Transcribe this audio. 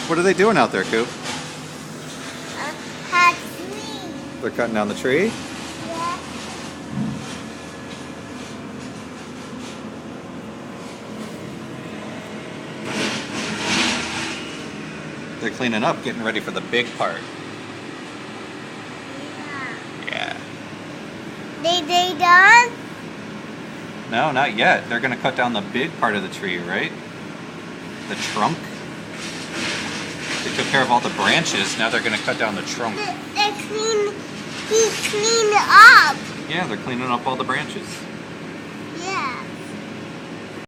What are they doing out there, Coop? Hot tree. They're cutting down the tree? Yeah. They're cleaning up, getting ready for the big part. Yeah. They done? No, not yet. They're going to cut down the big part of the tree, right? The trunk. They took care of all the branches. Now they're going to cut down the trunk. He cleaned up. Yeah, they're cleaning up all the branches.